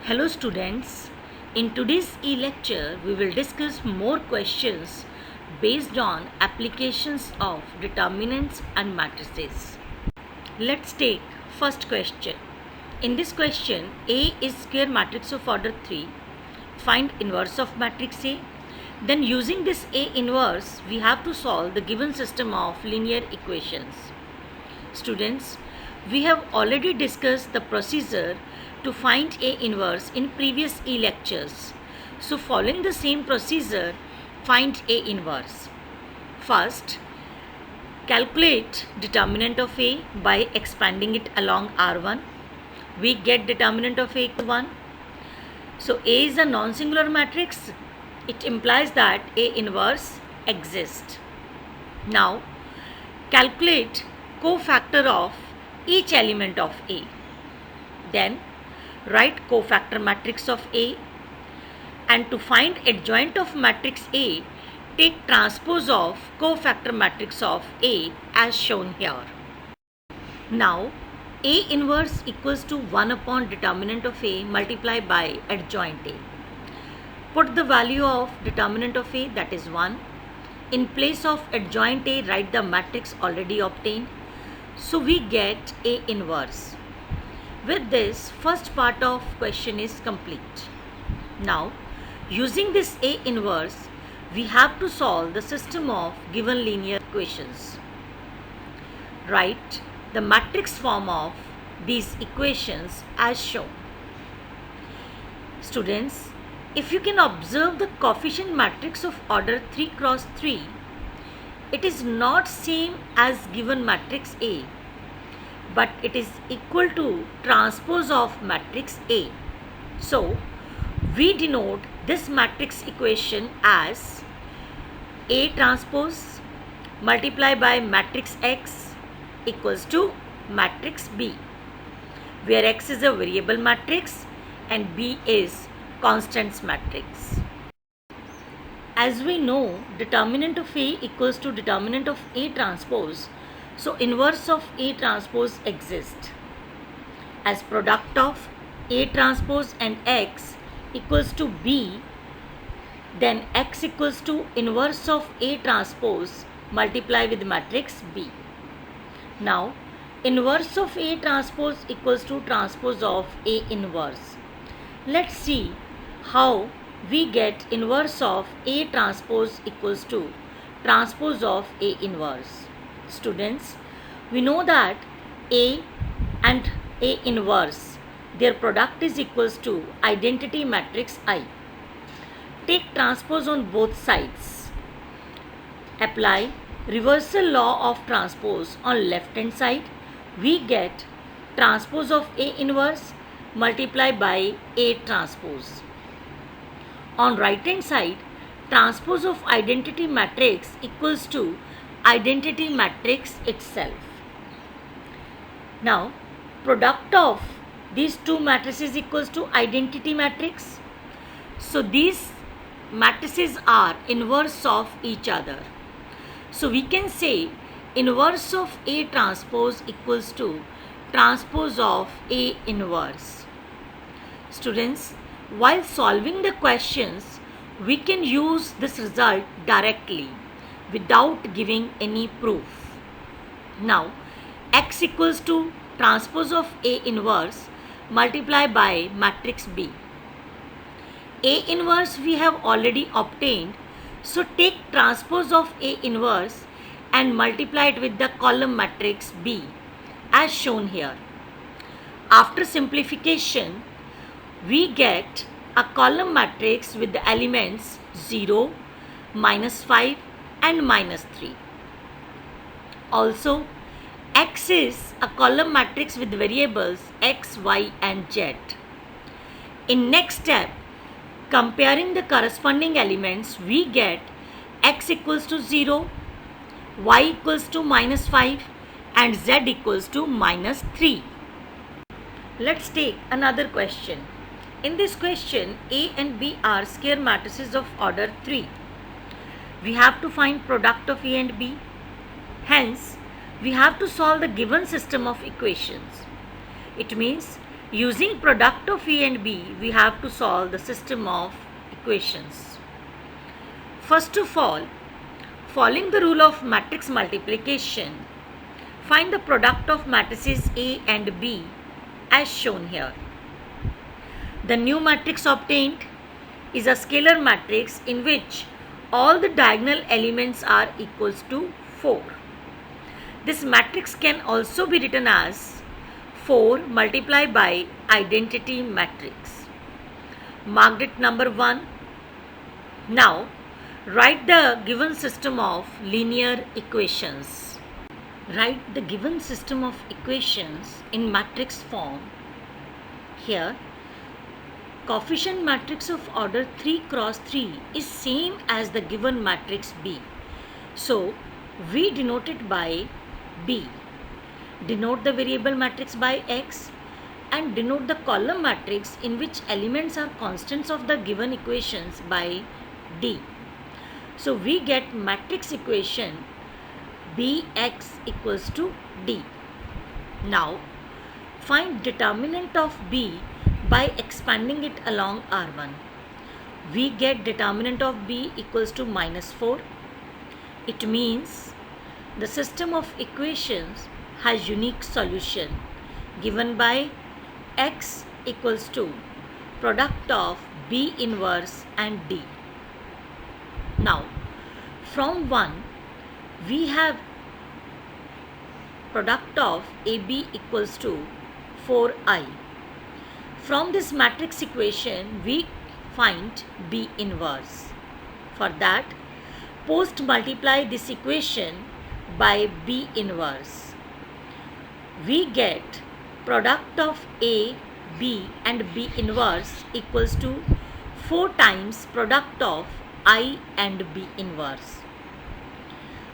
Hello students, in today's e-lecture we will discuss more questions based on applications of determinants and matrices. Let's take first question. In this question, A is square matrix of order 3. Find inverse of matrix A. Then using this A inverse, we have to solve the given system of linear equations. Students, we have already discussed the procedure to find A inverse in previous e-lectures. So following the same procedure, find A inverse. First, calculate determinant of A by expanding it along R1. We get determinant of A equal 1. So A is a non-singular matrix. It implies that A inverse exists. Now, calculate cofactor of each element of A. Then, write cofactor matrix of A, and to find adjoint of matrix A, take transpose of cofactor matrix of A as shown here. Now, A inverse equals to 1 upon determinant of A multiplied by adjoint A. Put the value of determinant of A, that is 1. In place of adjoint A, write the matrix already obtained. So we get A inverse. With this, first part of question is complete. Now, using this A inverse, we have to solve the system of given linear equations. Write the matrix form of these equations as shown. Students, if you can observe the coefficient matrix of order 3 cross 3, it is not same as given matrix A, but it is equal to transpose of matrix A. So, we denote this matrix equation as A transpose multiplied by matrix X equals to matrix B, where X is a variable matrix and B is constants matrix. As we know, determinant of A equals to determinant of A transpose. So, inverse of A transpose exists. As product of A transpose and X equals to B, then X equals to inverse of A transpose multiplied with matrix B. Now, inverse of A transpose equals to transpose of A inverse. Let's see how we get inverse of A transpose equals to transpose of A inverse. Students, we know that A and A inverse, their product is equals to identity matrix I. Take transpose on both sides. Apply reversal law of transpose on left hand side. We get transpose of A inverse multiplied by A transpose. On right hand side, transpose of identity matrix equals to identity matrix itself. Now, product of these two matrices equals to identity matrix. So, these matrices are inverse of each other. So, we can say inverse of A transpose equals to transpose of A inverse. Students, while solving the questions, we can use this result directly without giving any proof. Now, X equals to transpose of A inverse multiplied by matrix B. A inverse we have already obtained, so take transpose of A inverse and multiply it with the column matrix B as shown here. After simplification, we get a column matrix with the elements 0, -5 and -3. Also, X is a column matrix with variables X, Y and Z. In next step, comparing the corresponding elements, we get X equals to 0, Y equals to -5 and Z equals to -3. Let's take another question. In this question, A and B are square matrices of order 3. We have to find product of A and B. Hence, we have to solve the given system of equations. It means Using product of A and B, we have to solve the system of equations. First of all, following the rule of matrix multiplication, find the product of matrices A and B as shown here. The new matrix obtained is a scalar matrix in which all the diagonal elements are equals to 4. This matrix can also be written as 4 multiplied by identity matrix. Marked it number 1. Now, write the given system of linear equations. Write the given system of equations in matrix form. Here, coefficient matrix of order 3 cross 3 is same as the given matrix B. So, we denote it by B. Denote the variable matrix by X and denote the column matrix in which elements are constants of the given equations by D. So, we get matrix equation Bx equals to D. Now, find determinant of B by expanding it along R1. We get determinant of B equals to -4. It means the system of equations has unique solution given by X equals to product of B inverse and D. Now, from 1, we have product of AB equals to 4i. From this matrix equation, we find B inverse. For that, post multiply this equation by B inverse. We get product of A, B and B inverse equals to 4 times product of I and B inverse.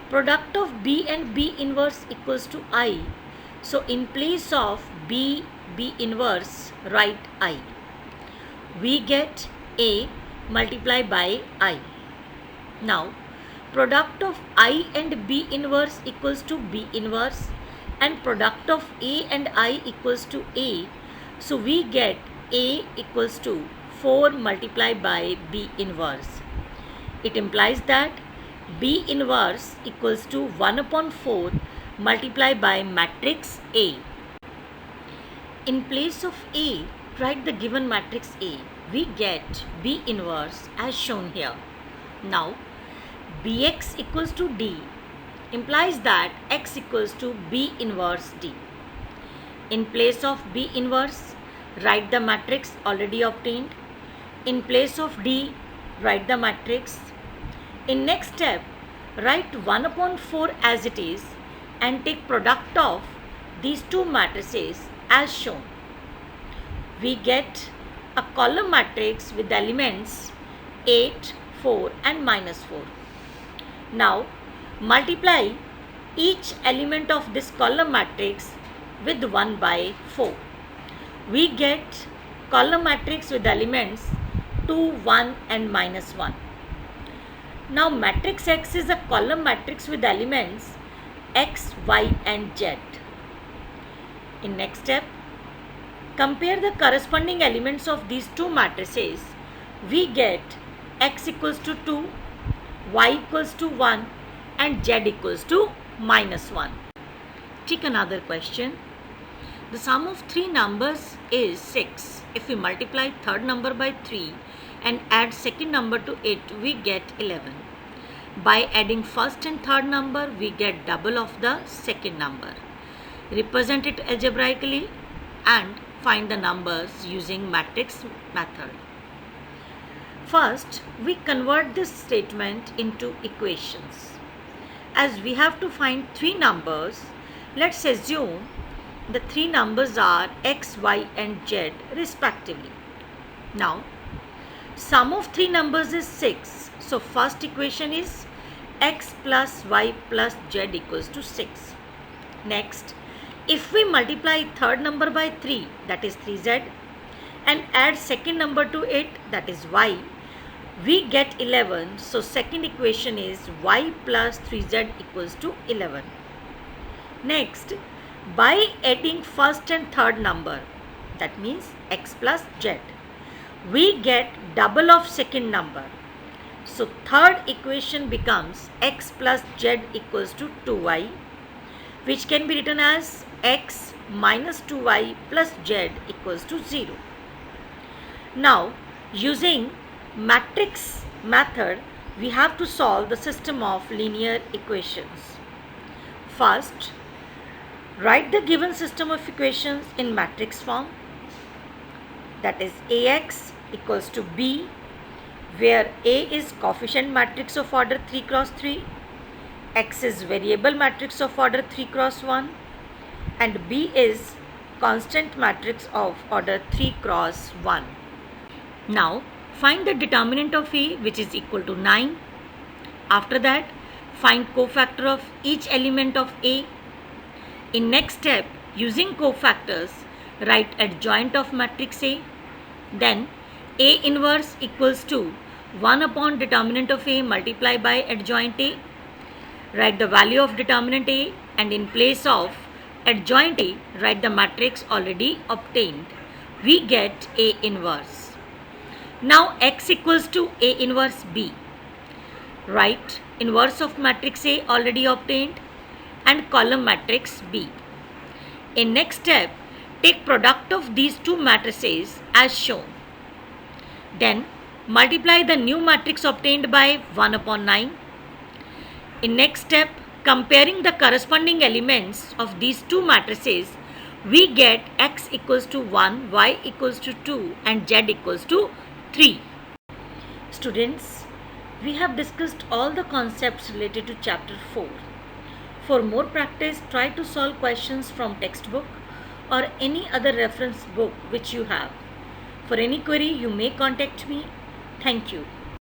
Product of B and B inverse equals to I. So, in place of B inverse, write I. We get A multiplied by I. Now, product of I and B inverse equals to B inverse and product of A and I equals to A. So, we get A equals to 4 multiplied by B inverse. It implies that B inverse equals to 1 upon 4 multiplied by matrix A. In place of A, write the given matrix A. We get B inverse as shown here. Now, Bx equals to D implies that X equals to B inverse D. In place of B inverse, write the matrix already obtained. In place of D, write the matrix. In next step, write 1 upon 4 as it is and take product of these two matrices as shown. We get a column matrix with elements 8, 4 and -4. Now, multiply each element of this column matrix with 1 by 4. We get column matrix with elements 2, 1 and -1. Now, matrix X is a column matrix with elements X, Y and Z. In next step, compare the corresponding elements of these two matrices. We get X equals to 2, Y equals to 1 and Z equals to -1. Take another question. The sum of three numbers is 6. If we multiply third number by 3 and add second number to it, we get 11. By adding first and third number, we get double of the second number. Represent it algebraically and find the numbers using matrix method. First, we convert this statement into equations. As we have to find three numbers, let's assume the three numbers are X, Y and Z respectively. Now, sum of three numbers is 6. So, first equation is X plus Y plus Z equals to 6. Next, if we multiply third number by 3, that is 3Z, and add second number to it, that is Y, we get 11. So, second equation is Y plus 3Z equals to 11. Next, by adding first and third number, that means x plus z. We get double of second number. So third equation becomes x plus z equals to 2y, which can be written as x minus 2y plus z equals to 0. Now, using matrix method, we have to solve the system of linear equations. First, write the given system of equations in matrix form, that is Ax equals to B, where A is coefficient matrix of order 3 cross 3, X is variable matrix of order 3 cross 1, and B is constant matrix of order 3 cross 1. Now, find the determinant of A, which is equal to 9. After that, find cofactor of each element of A. In next step, using cofactors, write adjoint of matrix A. Then A inverse equals to 1 upon determinant of A multiplied by adjoint A. Write the value of determinant A, and in place of adjoint A, write the matrix already obtained. We get A inverse. Now x equals to A inverse B. Write inverse of matrix A already obtained and column matrix B. In next step, take product of these two matrices as shown. Then multiply the new matrix obtained by 1 upon 9. In next step, comparing the corresponding elements of these two matrices, we get x equals to 1, y equals to 2 and z equals to 3. Students, we have discussed all the concepts related to chapter 4. For more practice, try to solve questions from textbook or any other reference book which you have. For any query, you may contact me. Thank you.